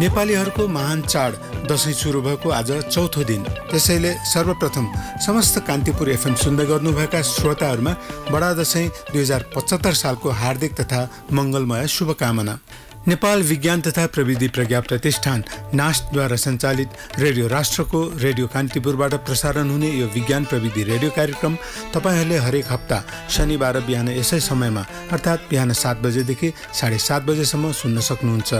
नेपालीहरूको महान चाड दशैं सुरु भएको आज चौथो दिन। त्यसैले सर्वप्रथम समस्त कान्तिपुर एफएम सुन्दै गर्नुभएका श्रोताहरूमा बडा दशैं 2075 सालको हार्दिक तथा मङ्गलमय शुभकामना। नेपाल विज्ञान तथा प्रविधि प्रज्ञा प्रतिष्ठान नास्टद्वारा सञ्चालित रेडियो राष्ट्रको रेडियो कान्तिपुरबाट प्रसारण हुने यो विज्ञान प्रविधि रेडियो कार्यक्रम तपाईहरूले हरेक हप्ता शनिबार बिहान यसै समयमा अर्थात् बिहान 7 बजेदेखि 7:30 बजेसम्म सुन्न सक्नुहुन्छ।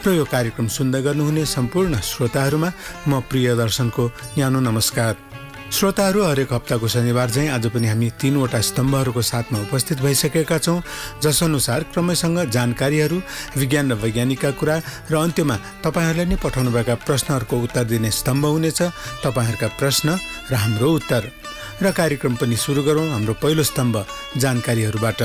र यो कार्यक्रम सुन्दै गर्नुहुने सम्पूर्ण श्रोताहरूमा म प्रियदर्शनको न्यानो नमस्कार। श्रोताहरू, हरेक हप्ताको शनिबार चाहिँ आज पनि हामी 3वटा स्तम्भहरूको साथमा उपस्थित भइसकेका छौँ, जसअनुसार क्रमैसँग जानकारीहरू, विज्ञान र वैज्ञानिकका कुरा र अन्त्यमा तपाईँहरूले नै पठाउनुभएका प्रश्नहरूको उत्तर दिने स्तम्भ हुनेछ। तपाईँहरूका प्रश्न र हाम्रो उत्तर। र कार्यक्रम पनि सुरु गरौँ हाम्रो पहिलो स्तम्भ जानकारीहरूबाट।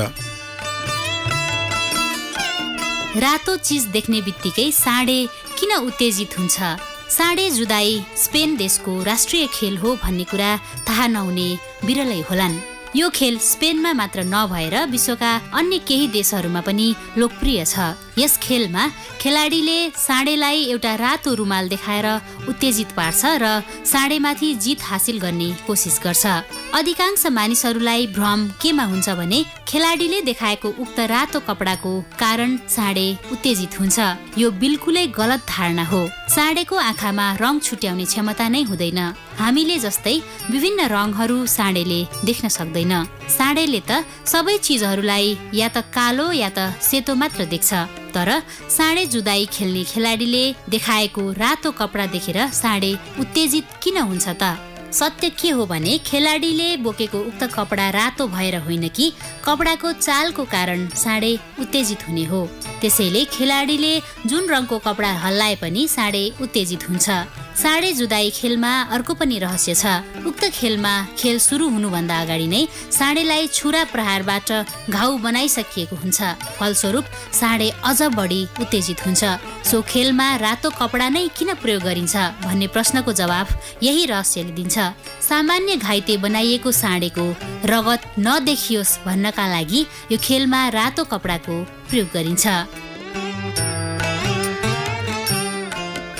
रातो चिज देख्ने बित्तिकै साँडे किन उत्तेजित हुन्छ? साँडे जुदाई स्पेन देशको राष्ट्रिय खेल हो भन्ने कुरा थाहा नहुने बिरलै होलान्। यो खेल स्पेनमा मात्र नभएर विश्वका अन्य केही देशहरूमा पनि लोकप्रिय छ। यस खेलमा खेलाडीले साँडेलाई एउटा रातो रुमाल देखाएर उत्तेजित पार्छ र साँडेमाथि जित हासिल गर्ने कोसिस गर्छ। अधिकांश मानिसहरूलाई भ्रम केमा हुन्छ भने खेलाडीले देखाएको उक्त रातो कपडाको कारण साँडे उत्तेजित हुन्छ। यो बिल्कुलै गलत धारणा हो। साँडेको आँखामा रङ छुट्याउने क्षमता नै हुँदैन। हामीले जस्तै विभिन्न रङहरू साँडेले देख्न सक्दैन। साँडेले त सबै चिजहरूलाई या त कालो या त सेतो मात्र देख्छ। तर साँडे जुदाई खेल्ने खेलाडीले देखाएको रातो कपडा देखेर साँडे उत्तेजित किन हुन्छ त? सत्य के हो भने खेलाडीले बोकेको उक्त कपडा रातो भएर होइन कि कपडाको चालको कारण साँडे उत्तेजित हुने हो। त्यसैले खेलाडीले जुन रङको कपडा हल्लाए पनि साँडे उत्तेजित हुन्छ। साँडे जुदाई खेलमा अर्को पनि रहस्य छ। उक्त खेलमा खेल सुरु हुनुभन्दा अगाडि नै साँडेलाई छुरा प्रहारबाट घाउ बनाइसकिएको हुन्छ। फलस्वरूप साँडे अझ बढी उत्तेजित हुन्छ। सो खेलमा रातो कपडा नै किन प्रयोग गरिन्छ भन्ने प्रश्नको जवाफ यही रहस्यले दिन्छ। सामान्य घाइते बनाइएको साँडेको रगत नदेखियोस् भन्नका लागि यो खेलमा रातो कपडाको प्रयोग गरिन्छ।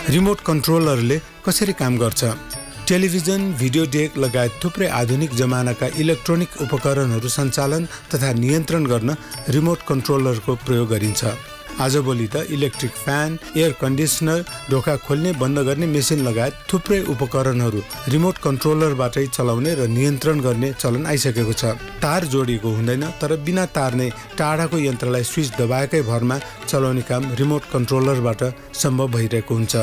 रिमोट कन्ट्रोलरले कसरी काम गर्छ? टेलिभिजन, भिडियो डेक लगायत थुप्रै आधुनिक जमानाका इलेक्ट्रोनिक उपकरणहरू सञ्चालन तथा नियन्त्रण गर्न रिमोट कन्ट्रोलरको प्रयोग गरिन्छ। आजभोलि त इलेक्ट्रिक फ्यान, एयर कन्डिसनर, ढोका खोल्ने बन्द गर्ने मेसिन लगायत थुप्रै उपकरणहरू रिमोट कन्ट्रोलरबाटै चलाउने र नियन्त्रण गर्ने चलन आइसकेको छ। तार जोडिएको हुँदैन, तर बिना तार नै टाढाको यन्त्रलाई स्विच दबाएकै भरमा चलाउने काम रिमोट कन्ट्रोलरबाट सम्भव भइरहेको हुन्छ।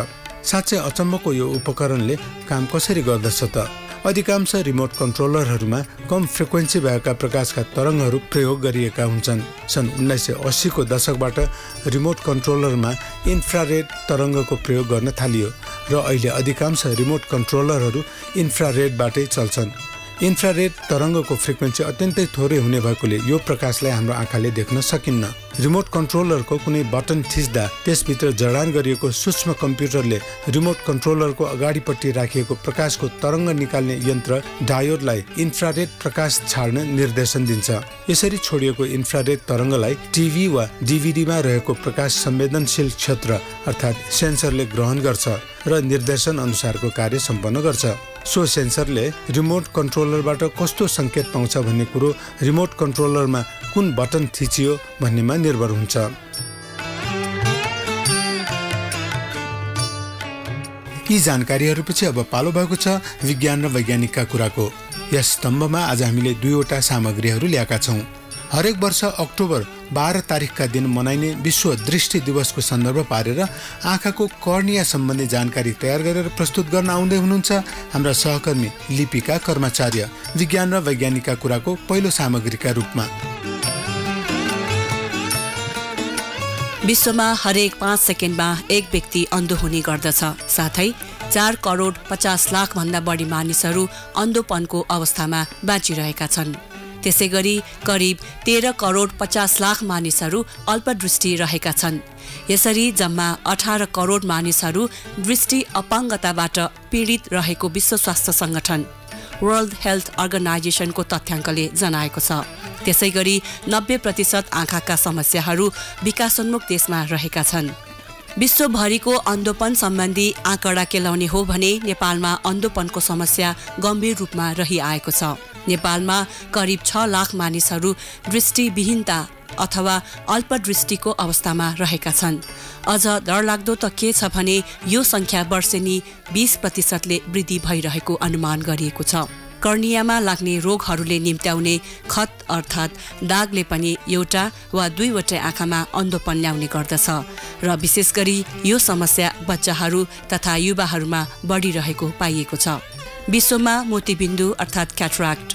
साँच्चै अचम्मको यो उपकरणले काम कसरी गर्दछ त? अधिकांश रिमोट कन्ट्रोलरहरूमा कम फ्रिक्वेन्सी भएका प्रकाशका तरङ्गहरू प्रयोग गरिएका हुन्छन्। सन् 1980 को दशकबाट रिमोट कन्ट्रोलरमा इन्फ्रारेड तरङ्गको प्रयोग गर्न थालियो र अहिले अधिकांश रिमोट कन्ट्रोलरहरू इन्फ्रारेडबाटै चल्छन्। इन्फ्रारेड तरङ्गको फ्रिक्वेन्सी अत्यन्तै थोरै हुने भएकोले यो प्रकाशलाई हाम्रो आँखाले देख्न सकिन्न। रिमोट कन्ट्रोलरको कुनै बटन थिच्दा त्यसभित्र जडान गरिएको सूक्ष्म कम्प्युटरले रिमोट कन्ट्रोलरको अगाडिपट्टि राखिएको प्रकाशको तरङ्ग निकाल्ने यन्त्र डायोडलाई इन्फ्रारेड प्रकाश छाड्न निर्देशन दिन्छ। यसरी छोडिएको इन्फ्रारेड तरङ्गलाई टिभी वा डिभिडीमा रहेको प्रकाश संवेदनशील क्षेत्र अर्थात् सेन्सरले ग्रहण गर्छ र निर्देशन अनुसारको कार्य सम्पन्न गर्छ। सो सेन्सरले रिमोट कन्ट्रोलरबाट कस्तो सङ्केत पाउँछ भन्ने कुरो रिमोट कन्ट्रोलरमा कुन बटन थिचियो भन्नेमा निर्भर हुन्छ। यी जानकारीहरूपछि अब पालो भएको छ विज्ञान र वैज्ञानिकका कुराको। यस स्तम्भमा आज हामीले 2वटा सामग्रीहरू ल्याएका छौँ। हरेक वर्ष अक्टोबर 12 तारिकका दिन मनाइने विश्व दृष्टि दिवसको सन्दर्भ पारेर आँखाको कर्निया सम्बन्धी जानकारी तयार गरेर प्रस्तुत गर्न आउँदै हुनुहुन्छ हाम्रा सहकर्मी लिपिका कर्मचार्य विज्ञान र वैज्ञानिकका कुराको पहिलो सामग्रीका रूपमा। विश्वमा हरेक 5 सेकेन्डमा एक व्यक्ति अन्धो हुने गर्दछ। साथै 4 करोड 50 लाख भन्दा बढी मानिसहरू अन्धोपनको अवस्थामा बाँचिरहेका छन्। त्यसै गरी करिब 13 करोड 50 लाख मानिसहरू अल्पदृष्टि रहेका छन्। यसरी जम्मा 18 करोड मानिसहरू दृष्टि अपाङ्गताबाट पीडित रहेको विश्व स्वास्थ्य संगठन वर्ल्ड हेल्थ अर्गनाइजेसनको तथ्याङ्कले जनाएको छ। त्यसै गरी 90% आँखाका समस्याहरू विकासोन्मुख देशमा रहेका छन्। विश्वभरिको अन्धोपन सम्बन्धी आँकडा केलाउने हो भने नेपालमा अन्धोपनको समस्या गम्भीर रूपमा रहिआएको छ। नेपालमा करिब 6 लाख मानिसहरू दृष्टिविहीनता अथवा अल्पदृष्टिको अवस्थामा रहेका छन्। अझ डरलाग्दो त के छ भने यो संख्या वर्षेनी 20% वृद्धि भइरहेको अनुमान गरिएको छ। कर्नियामा लाग्ने रोगहरूले निम्त्याउने खत अर्थात् दागले पनि एउटा वा दुईवटै आँखामा अन्धोपन ल्याउने गर्दछ र विशेष गरी यो समस्या बच्चाहरू तथा युवाहरूमा बढिरहेको पाइएको छ। विश्वमा मोतीबिन्दु अर्थात् क्याटराक्ट,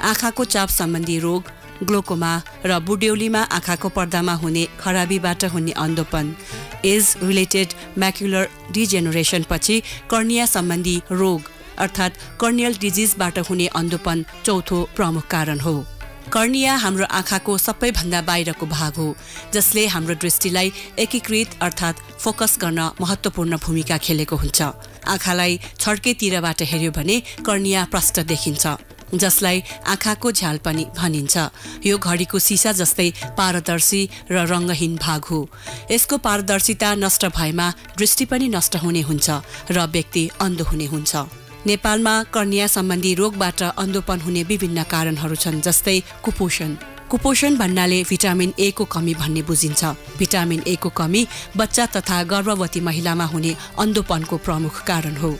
आँखाको चाप सम्बन्धी रोग, ग्लोकोमा र बुढ्यौलीमा आँखाको पर्दामा हुने खराबीबाट हुने अन्धोपन, एज रिलेटेड म्याकुलर डिजेनरेसन पछि कर्निया सम्बन्धी रोग अर्थात् कर्नियल डिजिजबाट हुने अन्धोपन चौथो प्रमुख कारण हो। कर्निया हाम्रो आँखाको सबैभन्दा बाहिरको भाग हो जसले हाम्रो दृष्टिलाई एकीकृत अर्थात् फोकस गर्न महत्त्वपूर्ण भूमिका खेलेको हुन्छ। आँखालाई छड्केतिरबाट हेर्यो भने कर्निया प्रष्ट देखिन्छ जसलाई आँखाको झ्याल पनि भनिन्छ। यो घडीको सिसा जस्तै पारदर्शी र रङ्गहीन भाग हो। यसको पारदर्शिता नष्ट भएमा दृष्टि पनि नष्ट हुने हुन्छ र व्यक्ति अन्धो हुने हुन्छ। नेपालमा कर्निया सम्बन्धी रोगबाट अन्धोपन हुने विभिन्न कारणहरू छन् जस्तै कुपोषण भन्नाले भिटामिन ए को कमी भन्ने बुझिन्छ। भिटामिन ए को कमी बच्चा तथा गर्भवती महिलामा हुने अन्धोपनको प्रमुख कारण हो।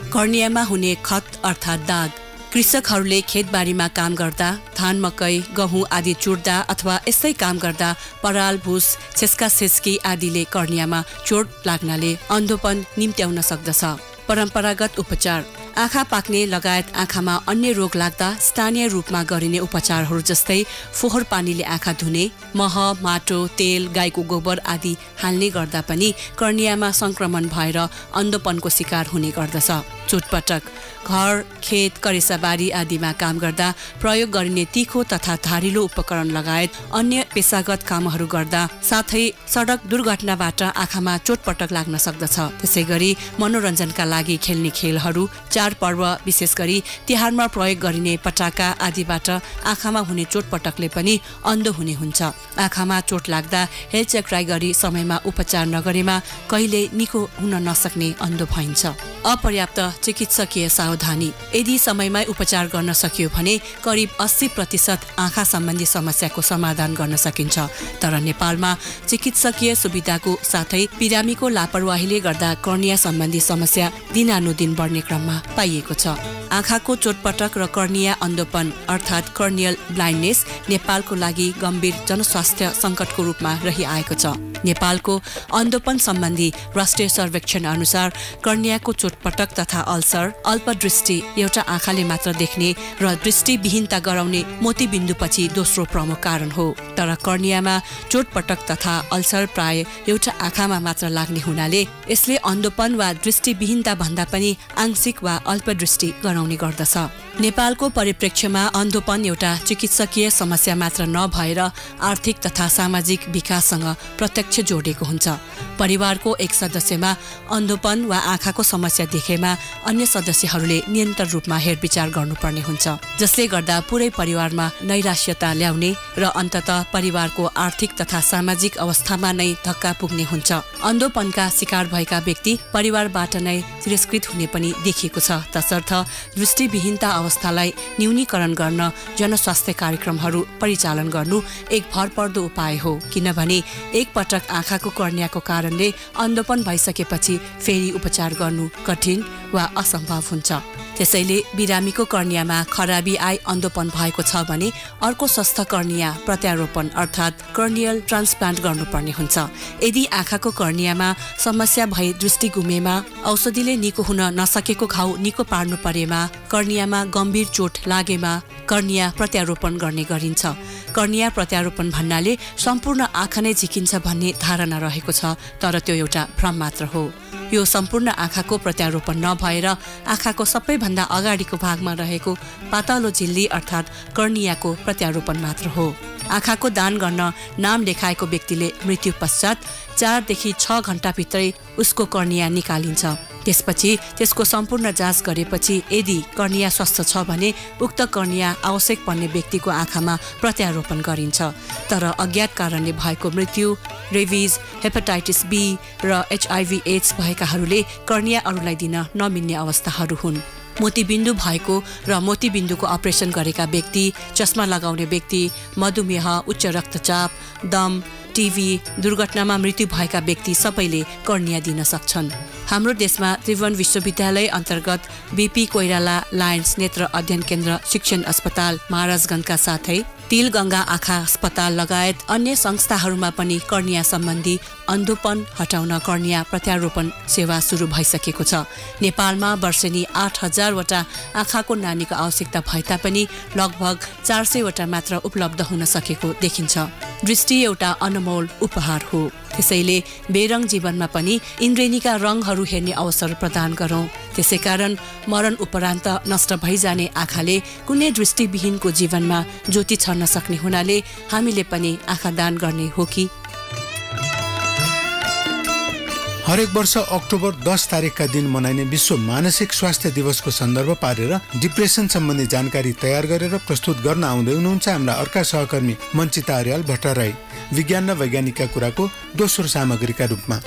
कर्नियामा हुने खत अर्थात् दाग, कृषकहरूले खेतबारीमा काम गर्दा, धान मकै गहुँ आदि चुड्दा अथवा यस्तै काम गर्दा पराल भुस छेस्का छेस्की आदिले कर्नियामा चोट लाग्नाले अन्धोपन निम्त्याउन सक्दछ। परम्परागत उपचार, आँखा पाक्ने लगायत आँखामा अन्य रोग लाग्दा स्थानीय रूपमा गरिने उपचारहरू जस्तै फोहोर पानीले आँखा धुने, मह, माटो, तेल, गाईको गोबर आदि हाल्ने गर्दा पनि कर्नियामा संक्रमण भएर अन्धोपनको शिकार हुने गर्दछ। चोटपटक, घर, खेत, करेसाबारी आदिमा काम गर्दा प्रयोग गरिने तीखो तथा धारिलो उपकरण लगायत अन्य पेशागत कामहरू गर्दा साथै सडक दुर्घटनाबाट आँखामा चोटपटक लाग्न सक्दछ। त्यसै गरी मनोरञ्जनका लागि खेल्ने खेलहरू, चाडपर्व विशेष गरी तिहारमा प्रयोग गरिने पटाका आदिबाट आँखामा हुने चोटपटकले पनि अन्धो हुने हुन्छ। आँखामा चोट लाग्दा हेलचक्राइ गरी समयमा उपचार नगरेमा कहिले निको हुन नसक्ने अन्धो भइन्छ। अपर्याप्त चिकित्सकीय सावधानी, यदि समयमै उपचार गर्न सकियो भने करिब 80% आँखा सम्बन्धी समस्याको समाधान गर्न सकिन्छ। तर नेपालमा चिकित्सकीय सुविधाको साथै बिरामीको लापरवाहीले गर्दा कर्निया सम्बन्धी समस्या दिनानुदिन बढ्ने क्रममा पाइएको छ। आँखाको चोटपटक र कर्निया अन्धोपन अर्थात् कर्नियल ब्लाइन्डनेस नेपालको लागि गम्भीर जनस्वास्थ्य सङ्कटको रूपमा रहिआएको छ। नेपालको अन्धोपन सम्बन्धी राष्ट्रिय सर्वेक्षण अनुसार कर्नियाको चोटपटक तथा अल्सर, अल्पदृष्टि एउटा आँखाले मात्र देख्ने र दृष्टिविहीनता गराउने मोतीबिन्दुपछि दोस्रो प्रमुख कारण हो। तर कर्नियामा चोटपटक तथा अल्सर प्राय एउटा आँखामा मात्र लाग्ने हुनाले यसले अन्धोपन वा दृष्टिविहीनता भन्दा पनि आंशिक वा अल्पदृष्टि गराउने गर्दछ। नेपालको परिप्रेक्ष्यमा अन्धोपन एउटा चिकित्सकीय समस्या मात्र नभएर आर्थिक तथा सामाजिक विकाससँग प्रत्यक्ष जोडिएको हुन्छ। परिवारको एक सदस्यमा अन्धोपन वा आँखाको समस्या देखेमा अन्य सदस्यहरूले निरन्तर रूपमा हेरविचार गर्नुपर्ने हुन्छ, जसले गर्दा पुरै परिवारमा नैराश्यता ल्याउने र अन्ततः परिवारको आर्थिक तथा सामाजिक अवस्थामा नै धक्का पुग्ने हुन्छ। अन्धोपनका शिकार भएका व्यक्ति परिवारबाट नै तिरस्कृत हुने पनि देखिएको छ। तसर्थ दृष्टिविहीनता अवस्थालाई न्यूनीकरण गर्न जनस्वास्थ्य कार्यक्रमहरू परिचालन गर्नु एक भरपर्दो उपाय हो, किनभने एक पटक आँखाको कर्नियाको कारणले अन्धोपन भइसकेपछि फेरि उपचार गर्नु कठिन वा असम्भव हुन्छ। त्यसैले बिरामीको कर्नियामा खराबी आइ अन्धोपन भएको छ भने अर्को स्वस्थ कर्निया प्रत्यारोपण अर्थात् कर्नियल ट्रान्सप्लान्ट गर्नुपर्ने हुन्छ। यदि आँखाको कर्नियामा समस्या भई दृष्टि गुमेमा, औषधिले निको हुन नसकेको घाउ निको पार्नु परेमा, कर्नियामा गम्भीर चोट लागेमा कर्निया प्रत्यारोपण गर्ने गरिन्छ। कर्निया प्रत्यारोपण भन्नाले सम्पूर्ण आँखा नै झिकिन्छ भन्ने धारणा रहेको छ, तर त्यो एउटा भ्रम मात्र हो। यो सम्पूर्ण आँखाको प्रत्यारोपण नभएर आँखाको सबैभन्दा अगाडिको भागमा रहेको पातलो झिल्ली अर्थात् कर्नियाको प्रत्यारोपण मात्र हो। आँखाको दान गर्न नाम लेखाएको व्यक्तिले मृत्यु पश्चात 4 देखि 6 घण्टाभित्रै उसको कर्निया निकालिन्छ। त्यसपछि त्यसको सम्पूर्ण जाँच गरेपछि यदि कर्निया स्वस्थ छ भने उक्त कर्निया आवश्यक पर्ने व्यक्तिको आँखामा प्रत्यारोपण गरिन्छ। तर अज्ञात कारणले भएको मृत्यु, रेबिज, हेपाटाइटिस बी र HIV/AIDS भएकाहरूले कर्निया अरूलाई दिन नमिल्ने अवस्थाहरू हुन्। मोतीबिन्दु भएको र मोतीबिन्दुको अपरेसन गरेका व्यक्ति, चस्मा लगाउने व्यक्ति, मधुमेह, उच्च रक्तचाप, दम, टिभी, दुर्घटनामा मृत्यु भएका व्यक्ति सबैले कर्निया दिन सक्छन्। हाम्रो देशमा त्रिभुवन विश्वविद्यालय अन्तर्गत BP कोइराला लायन्स नेत्र अध्ययन केन्द्र, शिक्षण अस्पताल महाराजगञ्जका साथै तिलगङ्गा आँखा अस्पताल लगायत अन्य संस्थाहरूमा पनि कर्निया सम्बन्धी अन्धोपन हटाउन कर्निया प्रत्यारोपण सेवा सुरु भइसकेको छ। नेपालमा वर्षेनी 8000 वटा आँखाको नानीको आवश्यकता भए तापनि लगभग 400 वटा मात्र उपलब्ध हुन सकेको देखिन्छ। दृष्टि एउटा अनमोल उपहार हो, त्यसैले बेरङ जीवनमा पनि इन्द्रेणीका रङहरू हेर्ने अवसर प्रदान गरौं। त्यसैकारण मरण उपरान्त नष्ट भइजाने आँखाले कुनै दृष्टिविहीनको जीवनमा ज्योति छर्न सक्ने हुनाले हामीले पनि आँखा दान गर्ने हो कि? हरेक वर्ष अक्टोबर 10 तारिकका दिन मनाइने विश्व मानसिक स्वास्थ्य दिवसको सन्दर्भ पारेर डिप्रेसन सम्बन्धी जानकारी तयार गरेर प्रस्तुत गर्न आउँदै हुनुहुन्छ हाम्रा अर्का सहकर्मी मञ्चिता अर्याल भट्टराई, विज्ञान र वैज्ञानिकका कुराको दोस्रो सामग्रीका रूपमा।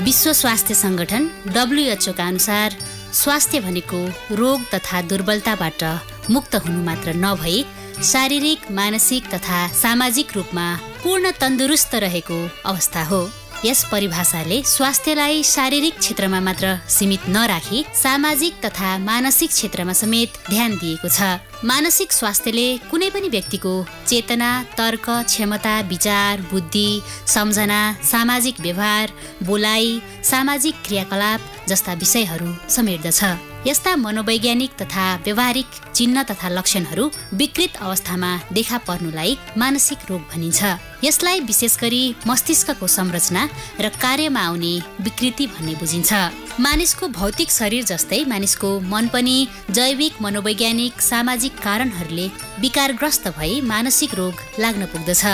विश्व स्वास्थ्य संगठन WHO का अनुसार स्वास्थ्य भनेको रोग तथा दुर्बलताबाट मुक्त हुनु मात्र नभई शारीरिक, मानसिक तथा सामाजिक रूपमा पूर्ण तन्दुरुस्त रहेको अवस्था हो। यस परिभाषाले स्वास्थ्यलाई शारीरिक क्षेत्रमा मात्र सीमित नराखी सामाजिक तथा मानसिक क्षेत्रमा समेत ध्यान दिएको छ। मानसिक स्वास्थ्यले कुनै पनि व्यक्तिको चेतना, तर्क, क्षमता, विचार, बुद्धि, सम्झना, सामाजिक व्यवहार, बोलाइ, सामाजिक क्रियाकलाप जस्ता विषयहरू समेट्दछ। यस्ता मनोवैज्ञानिक तथा व्यवहारिक चिन्ह तथा लक्षणहरू विकृत अवस्थामा देखा पर्नुलाई मानसिक रोग भनिन्छ। यसलाई विशेष गरी मस्तिष्कको संरचना र कार्यमा आउने विकृति भन्ने बुझिन्छ। मानिसको भौतिक शरीर जस्तै मानिसको मन पनि जैविक, मनोवैज्ञानिक, सामाजिक कारणहरूले विकारग्रस्त भई मानसिक रोग लाग्न पुग्दछ।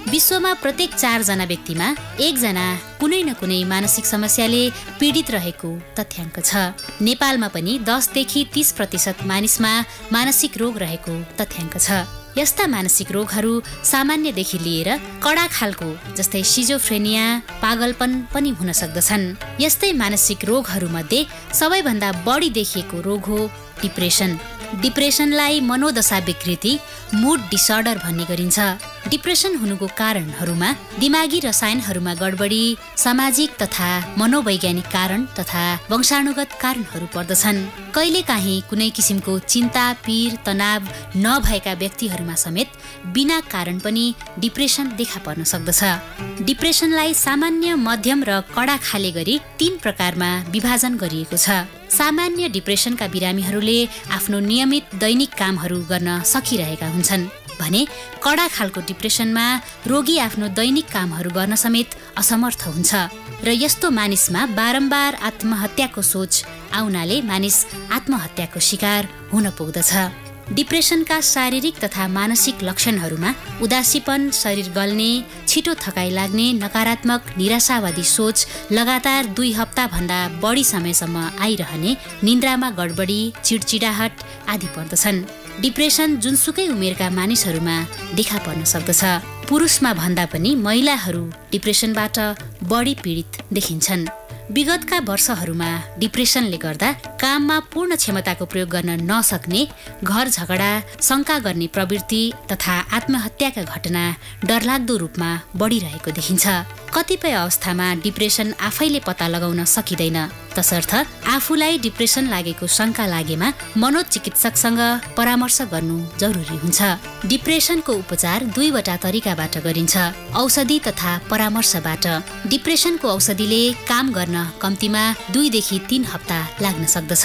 विश्वमा प्रत्येक 4 जना व्यक्तिमा 1 जना कुनै न कुनै मानसिक समस्याले पीडित रहेको तथ्याङ्क छ। नेपालमा पनि 10 देखि 30% मानिसमा मानसिक रोग रहेको तथ्याङ्क छ। यस्ता मानसिक रोगहरू सामान्यदेखि लिएर कडा खालको जस्तै सिजोफ्रेनिया, पागलपन पनि हुन सक्दछन्। यस्तै मानसिक रोगहरूमध्ये सबैभन्दा बढी देखिएको रोग हो डिप्रेसन। डिप्रेसनलाई मनोदशा विकृति, मुड डिसअर्डर भन्ने गरिन्छ। डिप्रेसन हुनुको कारणहरूमा दिमागी रसायनहरूमा गडबडी, सामाजिक तथा मनोवैज्ञानिक कारण तथा वंशानुगत कारणहरू पर्दछन्। कहिलेकाहीँ कुनै किसिमको चिन्ता, पीर, तनाव नभएका व्यक्तिहरूमा समेत बिना कारण पनि डिप्रेसन देखा पर्न सक्दछ। डिप्रेसनलाई सामान्य, मध्यम र कडा खाले गरी 3 प्रकारमा विभाजन गरिएको छ। सामान्य डिप्रेसनका बिरामीहरूले आफ्नो नियमित दैनिक कामहरू गर्न सकिरहेका हुन्छन् भने कडा खालको डिप्रेसनमा रोगी आफ्नो दैनिक कामहरू गर्न समेत असमर्थ हुन्छ र यस्तो मानिसमा बारम्बार आत्महत्याको सोच आउनाले मानिस आत्महत्याको शिकार हुन पुग्दछ। डिप्रेसनका शारीरिक तथा मानसिक लक्षणहरूमा उदासीपन, शरीर गल्ने, छिटो थकाइ लाग्ने, नकारात्मक निराशावादी सोच, लगातार 2 हप्ताभन्दा बढी समयसम्म आइरहने, निन्द्रामा गडबडी, चिडचिडाहट आदि पर्दछन्। डिप्रेसन जुनसुकै उमेरका मानिसहरूमा देखा पर्न सक्दछ। पुरुषमा भन्दा पनि महिलाहरू डिप्रेसनबाट बढी पीडित देखिन्छन्। विगतका वर्षहरूमा डिप्रेसनले गर्दा काममा पूर्ण क्षमताको प्रयोग गर्न नसक्ने, घर झगडा, शङ्का गर्ने प्रवृत्ति तथा आत्महत्याका घटना डरलाग्दो रूपमा बढिरहेको देखिन्छ। कतिपय अवस्थामा डिप्रेसन आफैले पत्ता लगाउन सकिँदैन, तसर्थ आफूलाई डिप्रेसन लागेको शङ्का लागेमा मनोचिकित्सकसँग परामर्श गर्नु जरुरी हुन्छ। डिप्रेसनको उपचार 2 वटा तरिकाबाट गरिन्छ, औषधि तथा परामर्शबाट। डिप्रेसनको औषधिले काम गर्न कम्तीमा 2 देखि 3 हप्ता लाग्न सक्दछ।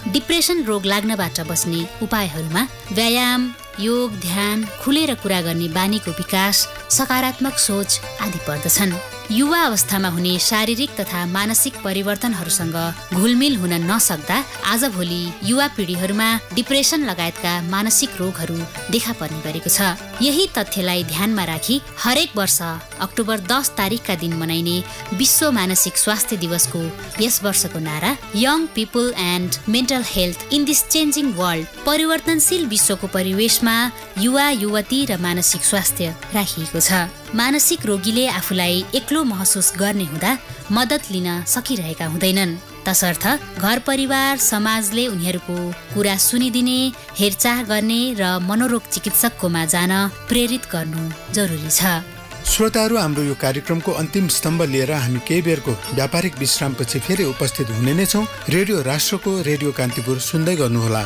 डिप्रेसन रोग लाग्नबाट बस्ने उपायहरूमा व्यायाम, योग, ध्यान, खुलेर कुरा गर्ने बानीको विकास, सकारात्मक सोच आदि पर्दछन्। युवा अवस्थामा हुने शारीरिक तथा मानसिक परिवर्तनहरूसँग घुलमिल हुन नसक्दा आजभोलि युवा पिढीहरूमा डिप्रेसन लगायतका मानसिक रोगहरू देखा पर्ने गरेको छ। यही तथ्यलाई ध्यानमा राखी हरेक वर्ष अक्टोबर 10 तारिकका दिन मनाइने विश्व मानसिक स्वास्थ्य दिवसको यस वर्षको नारा young people and mental health in this changing world, परिवर्तनशील विश्वको परिवेशमा युवा युवती र मानसिक स्वास्थ्य राखिएको छ। मानसिक रोगीले आफूलाई एक्लो महसुस गर्ने हुँदा मद्दत लिन सकिरहेका हुँदैनन्। तसर्थ घर परिवार समाजले उनीहरूको कुरा सुनिदिने, हेरचाह गर्ने र मनोरोग चिकित्सककोमा जान प्रेरित गर्नु जरुरी छ। श्रोताहरू, हाम्रो यो कार्यक्रमको अन्तिम स्तम्भ लिएर हामी केही बेरको व्यापारिक विश्रामपछि फेरि उपस्थित हुने नै छौँ। रेडियो राष्ट्रको रेडियो कान्तिपुर सुन्दै गर्नुहोला।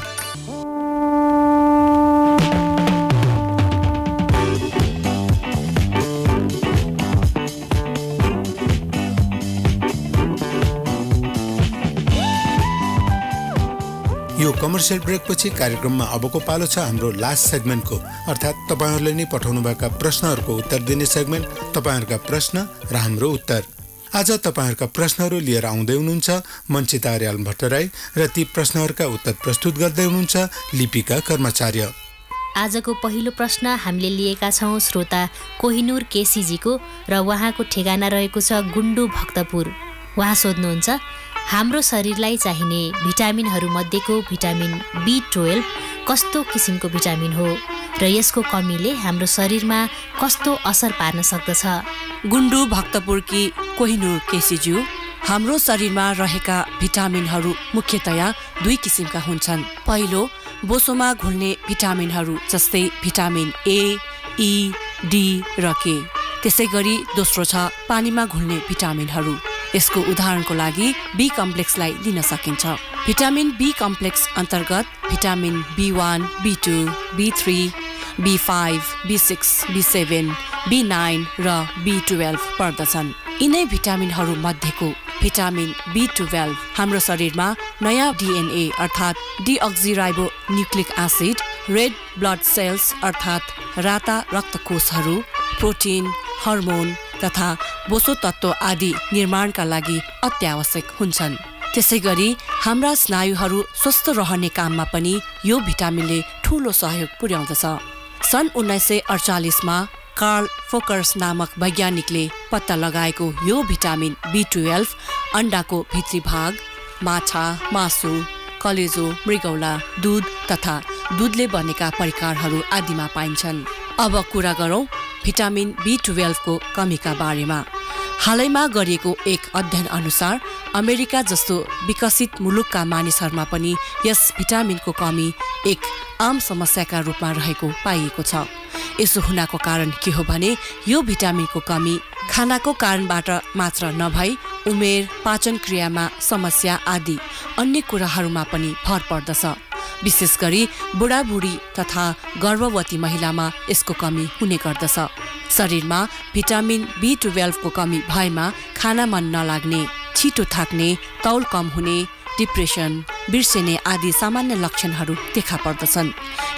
यो कमर्सियल ब्रेकपछि कार्यक्रममा अबको पालो छ हाम्रो लास्ट सेगमेन्टको, अर्थात् तपाईँहरूले नै पठाउनुभएका प्रश्नहरूको उत्तर दिने सेगमेन्ट, तपाईँहरूका प्रश्न र हाम्रो उत्तर। आज तपाईँहरूका प्रश्नहरू लिएर आउँदै हुनुहुन्छ मञ्चिता अर्याल भट्टराई र ती प्रश्नहरूका उत्तर प्रस्तुत गर्दै हुनुहुन्छ लिपिका कर्मचार्य। आजको पहिलो प्रश्न हामीले लिएका छौँ श्रोता कोहिनुर केसीजीको र उहाँको ठेगाना रहेको छ गुन्डु भक्तपुर। उहाँ सोध्नुहुन्छ, हाम्रो शरीरलाई चाहिने भिटामिनहरू मध्येको भिटामिन B12 कस्तो किसिमको भिटामिन हो र यसको कमीले हाम्रो शरीरमा कस्तो असर पार्न सक्दछ? गुन्डु भक्तपुरकी कोहिनुर केसीज्यू, हाम्रो शरीरमा रहेका भिटामिनहरू मुख्यतया 2 किसिमका हुन्छन्। पहिलो, बोसोमा घुल्ने भिटामिनहरू जस्तै भिटामिन A, E, D र K। त्यसै गरी दोस्रो छ पानीमा घुल्ने भिटामिनहरू। यसको उदाहरणको लागि B कम्प्लेक्सलाई लिन सकिन्छ। भिटामिन B कम्प्लेक्स अन्तर्गत vitamin B1, B2, B3, B5, B6, B7, B9 र B12 पर्दछन्। यिनै भिटामिनहरू मध्येको भिटामिन B12 हाम्रो शरीरमा नयाँ DNA अर्थात् deoxyribonucleic acid, red blood cells अर्थात् राता रक्तकोषहरू, प्रोटिन, हर्मोन तथा बोसो तत्त्व आदि निर्माणका लागि अत्यावश्यक हुन्छन्। त्यसै गरी हाम्रा स्नायुहरू स्वस्थ रहने काममा पनि यो भिटामिनले ठूलो सहयोग पुर्याउँदछ। सन् 1948 मा कार्ल फोकर्स नामक वैज्ञानिकले पत्ता लगाएको यो भिटामिन B12 अण्डाको भित्री भाग, माछा, मासु, कलेजो, मृगौला, दूध तथा दूधले बनेका परिकारहरू आदिमा पाइन्छन्। अब कुरा गरौँ भिटामिन B12 को कमीका बारेमा। हालैमा गरिएको एक अध्ययन अनुसार अमेरिका जस्तो विकसित मुलुकका मानिसहरूमा पनि यस भिटामिनको कमी एक आम समस्याका रूपमा रहेको पाइएको छ। यसो हुनको कारण के हो भने यो भिटामिनको कमी खानाको कारणबाट मात्र नभई उमेर, पाचन क्रियामा समस्या आदि अन्य कुराहरूमा पनि भर पर्दछ। विशेष गरी बुढाबुढी तथा गर्भवती महिलामा यसको कमी हुने गर्दछ। शरीरमा भिटामिन B12 को कमी भएमा खाना मन नलाग्ने, छिटो थाक्ने, तौल कम हुने, डिप्रेसन, बिर्सेने आदि सामान्य लक्षणहरू देखा पर्दछन्।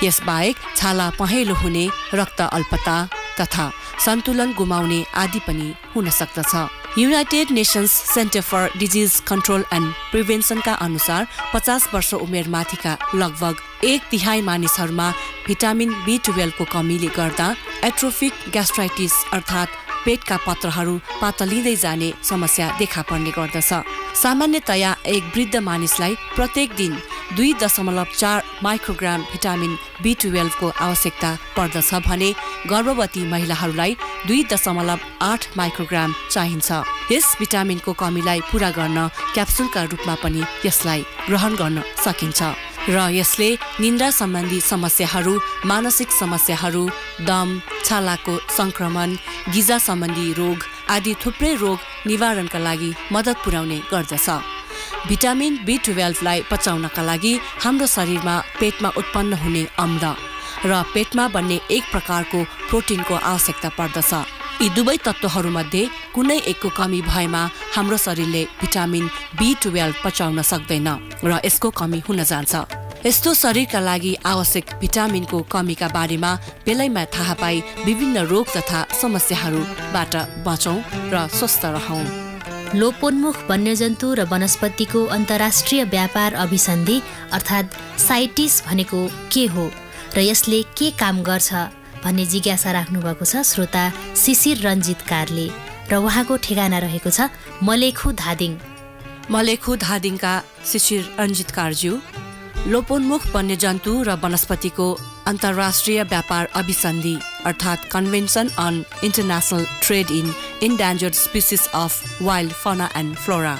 यसबाहेक छाला पहेँलो हुने, रक्त अल्पता तथा सन्तुलन गुमाउने आदि पनि हुन सक्दछ। United Nations Centre for Disease Control and प्रिभेन्सनका अनुसार 50 वर्ष उमेर माथिका लगभग 1/3 मानिसहरूमा भिटामिन B12 को कमीले गर्दा एट्रोफिक ग्यास्ट्राइटिस अर्थात् पेटका पत्रहरू पातलिँदै जाने समस्या देखा पर्ने गर्दछ। सामान्यतया एक वृद्ध मानिसलाई प्रत्येक दिन 2.4 माइक्रोग्राम भिटामिन B12 को आवश्यकता पर्दछ भने गर्भवती महिलाहरूलाई 2.8 माइक्रोग्राम चाहिन्छ। यस भिटामिनको कमीलाई पूरा गर्न क्याप्सुलका रूपमा पनि यसलाई ग्रहण गर्न सकिन्छ र यसले निन्द्रा सम्बन्धी समस्याहरू, मानसिक समस्याहरू, दम, छालाको संक्रमण, गिजा सम्बन्धी रोग आदि थुप्रै रोग निवारणका लागि मद्दत पुर्याउने गर्दछ। भिटामिन B12 लाई पचाउनका लागि हाम्रो शरीरमा पेटमा उत्पन्न हुने अम्ल र पेटमा बन्ने एक प्रकारको प्रोटिनको आवश्यकता पर्दछ। यी दुवै तत्त्वहरूमध्ये कुनै एकको कमी भएमा हाम्रो शरीरले भिटामिन B12 पचाउन सक्दैन र यसको कमी हुन जान्छ। यस्तो शरीरका लागि आवश्यक भिटामिनको कमीका बारेमा बेलैमा थाहा पाई विभिन्न रोग तथा समस्याहरूबाट बचौं र स्वस्थ रहौं। लोपोन्मुख वन्यजन्तु र वनस्पतिको अन्तर्राष्ट्रिय व्यापार अभिसन्धि अर्थात् साइटिस भनेको के हो र यसले के काम गर्छ भन्ने जिज्ञासा राख्नुभएको छ श्रोता शिशिर रञ्जित कारले र उहाँको ठेगाना रहेको छ मलेखु धादिङका शिशिर रञ्जित कारज्यू लोपोन्मुख वन्यजन्तु र वनस्पतिको अन्तर्राष्ट्रिय व्यापार अभिसन्धि अर्थात् convention on international trade in endangered species of wild fauna and flora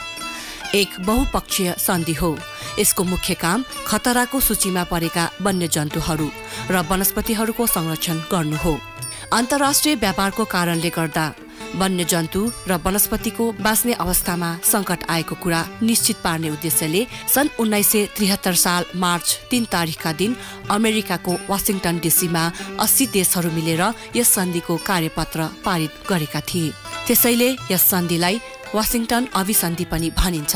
एक बहुपक्षीय सन्धि हो। यसको मुख्य काम खतराको सूचीमा परेका वन्यजन्तुहरू र वनस्पतिहरूको संरक्षण गर्नु हो। अन्तर्राष्ट्रिय व्यापारको कारणले गर्दा वन्यजन्तु र वनस्पतिको बाँच्ने अवस्थामा संकट आएको कुरा निश्चित पार्ने उद्देश्यले सन् 1973 साल मार्च 3 तारिखका दिन अमेरिकाको वाशिंगटन डीसीमा 80 देशहरू मिलेर यस सन्धिको कार्यपत्र पारित गरेका थिए। त्यसैले यस सन्धिलाई वाशिंगटन अभिसन्धि पनि भनिन्छ।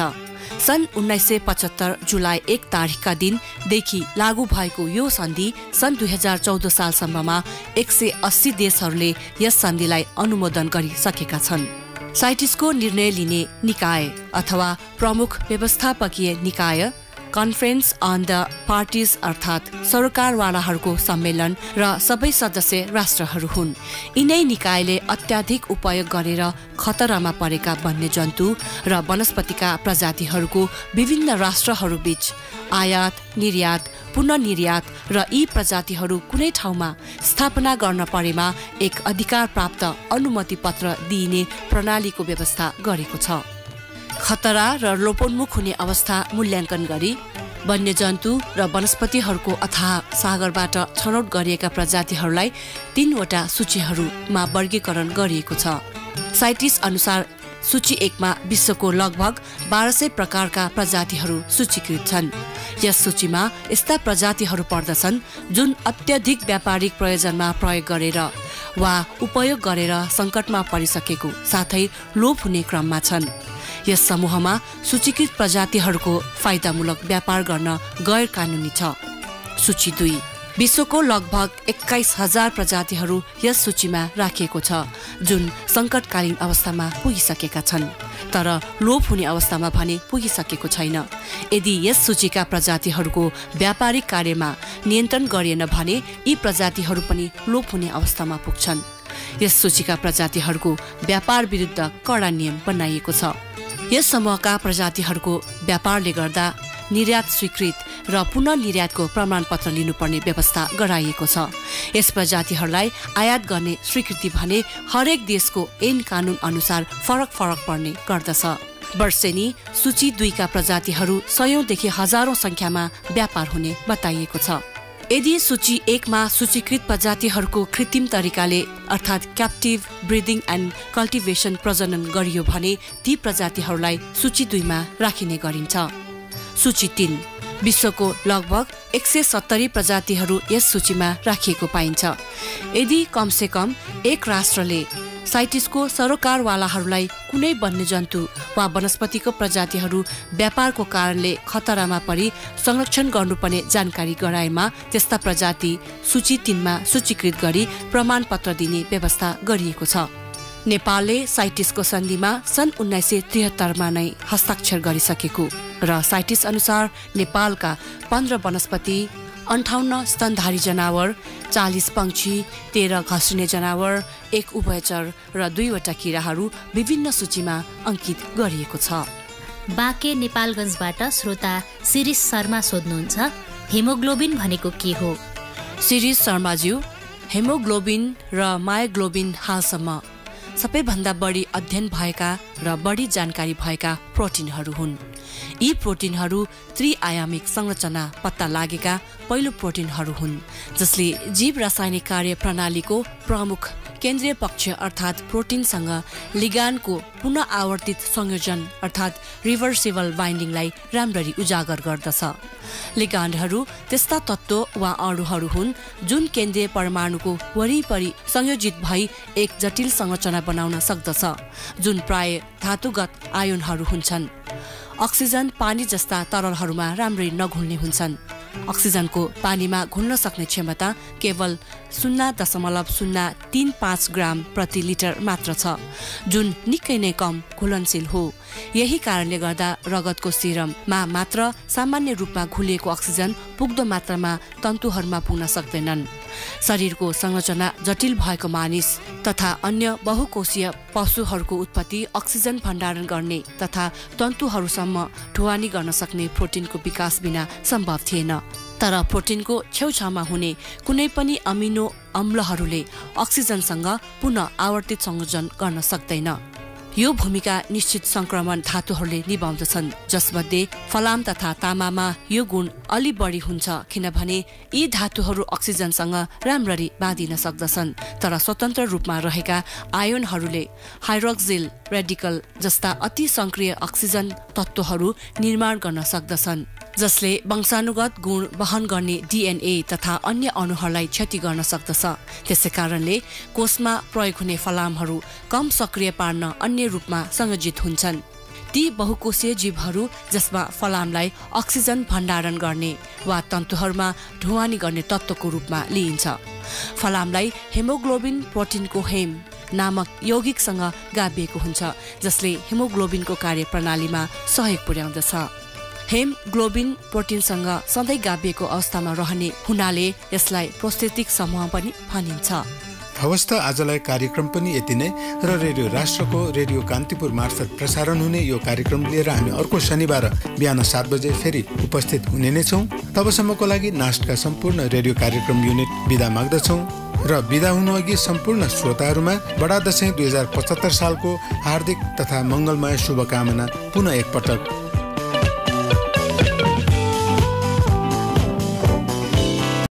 सन् 1975 जुलाई 1 तारिखका दिनदेखि लागू भएको यो सन्धि सन् 2014 सालसम्ममा 180 देशहरूले यस सन्धिलाई अनुमोदन गरिसकेका छन्। साइटिसको निर्णय लिने निकाय अथवा प्रमुख व्यवस्थापकीय निकाय कन्फरेन्स अन द पार्टिज अर्थात् सरकारवालाहरूको सम्मेलन र सबै सदस्य राष्ट्रहरू हुन्। यिनै निकायले अत्याधिक उपयोग गरेर खतरामा परेका वन्यजन्तु र वनस्पतिका प्रजातिहरूको विभिन्न राष्ट्रहरूबीच आयात, निर्यात, पुनर्निर्यात र यी प्रजातिहरू कुनै ठाउँमा स्थापना गर्न परेमा एक अधिकार प्राप्त अनुमति पत्र दिइने प्रणालीको व्यवस्था गरेको छ। खतरा र लोपोन्मुख हुने अवस्था मूल्याङ्कन गरी वन्यजन्तु र वनस्पतिहरूको अथाह सागरबाट छनौट गरिएका प्रजातिहरूलाई 3 वटा सूचीहरूमा वर्गीकरण गरिएको छ। साइटिस अनुसार सूची 1 मा विश्वको लगभग 1200 प्रकारका प्रजातिहरू सूचीकृत छन्। यस सूचीमा यस्ता प्रजातिहरू पर्दछन् जुन अत्यधिक व्यापारिक प्रयोजनमा प्रयोग गरेर वा उपयोग गरेर संकटमा परिसकेको साथै लोप हुने क्रममा छन्। यस समूहमा सूचीकृत प्रजातिहरूको फाइदामूलक व्यापार गर्न गैर कानुनी छ। सूची 2 विश्वको लगभग 21,000 प्रजातिहरू यस सूचीमा राखिएको छ जुन संकटकालीन अवस्थामा पुगिसकेका छन् तर लोप हुने अवस्थामा भने पुगिसकेको छैन। यदि यस सूचीका प्रजातिहरूको व्यापारिक कार्यमा नियन्त्रण गरिएन भने यी प्रजातिहरू पनि लोप हुने अवस्थामा पुग्छन्। यस सूचीका प्रजातिहरूको व्यापार विरुद्ध कडा नियम बनाइएको छ। यस समूहका प्रजातिहरूको व्यापारले गर्दा निर्यात स्वीकृत र पुनर्निर्यातको प्रमाणपत्र लिनुपर्ने व्यवस्था गराइएको छ। यस प्रजातिहरूलाई आयात गर्ने स्वीकृति भने हरेक देशको ऐन कानून अनुसार फरक पर्ने गर्दछ। वर्षेनी सूची 2 का प्रजातिहरू 100औंदेखि हजारौं संख्यामा व्यापार हुने बताइएको छ। यदि सूची 1 मा सूचीकृत प्रजातिहरूको कृत्रिम तरिकाले अर्थात् क्याप्टिभ ब्रिदिङ एन्ड कल्टिभेसन प्रजनन गरियो भने ती प्रजातिहरूलाई सूची 2 मा राखिने गरिन्छ। सूची 3 विश्वको लगभग 170 प्रजातिहरू यस सूचीमा राखिएको पाइन्छ। यदि कमसे कम एक राष्ट्रले साइटिसको सरोकारवालाहरूलाई कुनै वन्यजन्तु वा वनस्पतिको प्रजातिहरू व्यापारको कारणले खतरामा परि संरक्षण गर्नुपर्ने जानकारी गराएमा त्यस्ता प्रजाति सूची 3 मा सूचीकृत गरी प्रमाणपत्र दिने व्यवस्था गरिएको छ। नेपालले साइटिसको सन्धिमा सन् 1973 मा नै हस्ताक्षर गरिसकेको र साइटिस अनुसार नेपालका 15 वनस्पति 58 स्तनधारी जनावर 40 पंक्षी 13 घस्रिने जनावर 1 उभयचर र 2 वटा किराहरू विभिन्न सूचीमा अंकित गरिएको छ। बाँके नेपालगञ्जबाट श्रोता शिरीष शर्मा सोध्नुहुन्छ हेमोग्लोबिन भनेको के हो? शिरीष शर्माज्यू, हेमोग्लोबिन र मायोग्लोबिन हालसम्म सबैभन्दा बढी अध्ययन भएका र बढी जानकारी भएका प्रोटिनहरू हुन्। यी प्रोटिनहरू त्रिआयामिक संरचना पत्ता लागेका पहिलो प्रोटिनहरू हुन् जसले जीव रासायनिक कार्य प्रणालीको प्रमुख केन्द्रीय पक्ष अर्थात् प्रोटिनसँग लिगान्डको पुनः आवर्तित संयोजन अर्थात् रिभर्सिबल बाइन्डिङलाई राम्ररी उजागर गर्दछ। लिगान्डहरू त्यस्ता तत्त्व वा अणुहरू हुन् जुन केन्द्रीय परमाणुको वरिपरि संयोजित भई एक जटिल संरचना बनाउन सक्दछ जुन प्राय धातुगत आयोनहरू हुन्छन्। अक्सिजन, पानी जस्ता तरलहरूमा राम्ररी नघुल्ने हुन्छन्। अक्सिजनको पानीमा घुल्न सक्ने क्षमता केवल 0.035 ग्राम प्रति लिटर मात्र छ, जुन निकै नै कम घुलनशील हो। यही कारणले गर्दा रगतको सिरममा मात्र सामान्य रूपमा घुलिएको अक्सिजन पुग्दो मात्रामा तन्तुहरूमा पुग्न सक्दैनन्। शरीरको संरचना जटिल भएको मानिस तथा अन्य बहुकोषीय पशुहरूको उत्पत्ति अक्सिजन भण्डारण गर्ने तथा तन्तुहरूसम्म ढुवानी गर्न सक्ने प्रोटिनको विकास बिना सम्भव थिएन। तर प्रोटिनको छेउछाउमा हुने कुनै पनि अमिनो अम्लहरूले अक्सिजनसँग पुनः आवर्तित संयोजन गर्न सक्दैन। यो भूमिका निश्चित संक्रमण धातुहरूले निभाउँदछन्, जसमध्ये फलाम तथा तामामा यो गुण अलि बढी हुन्छ, किनभने यी धातुहरू अक्सिजनसँग राम्ररी बाँधिन सक्दछन्। तर स्वतन्त्र रूपमा रहेका आयोनहरूले हाइड्रोक्सिल रेडिकल जस्ता अति सक्रिय अक्सिजन तत्त्वहरू निर्माण गर्न सक्दछन्, जसले वंशानुगत गुण वहन गर्ने DNA तथा अन्य अणुहरूलाई क्षति गर्न सक्दछ। त्यसै कारणले कोषमा प्रयोग हुने फलामहरू कम सक्रिय पार्न अन्य रूपमा संयोजित हुन्छन्। ती बहुकोषीय जीवहरू जसमा फलामलाई अक्सिजन भण्डारण गर्ने वा तन्तुहरूमा ढुवानी गर्ने तत्त्वको रूपमा लिइन्छ। फलामलाई हेमोग्लोबिन प्रोटिनको हेम नामक यौगिकसँग गाभिएको हुन्छ, जसले हेमोग्लोबिनको कार्यप्रणालीमा सहयोग पुर्याउँदछ। हेमग्लोबिन प्रोटिनसँग सधैँ गाभिएको अवस्थामा रहने हुनाले यसलाई प्रोस्थेटिक समूह पनि भनिन्छ। हवस् त आजलाई कार्यक्रम पनि यति नै र रेडियो राष्ट्रको रेडियो कान्तिपुर मार्फत प्रसारण हुने यो कार्यक्रम लिएर हामी अर्को शनिबार बिहान 7 बजे फेरि उपस्थित हुने नै छौँ। तबसम्मको लागि नास्टका सम्पूर्ण रेडियो कार्यक्रम युनिट बिदा माग्दछौँ र बिदा हुनु अघि सम्पूर्ण श्रोताहरूमा बडा दशैं 2075 सालको हार्दिक तथा मङ्गलमय शुभकामना पुनः एकपटक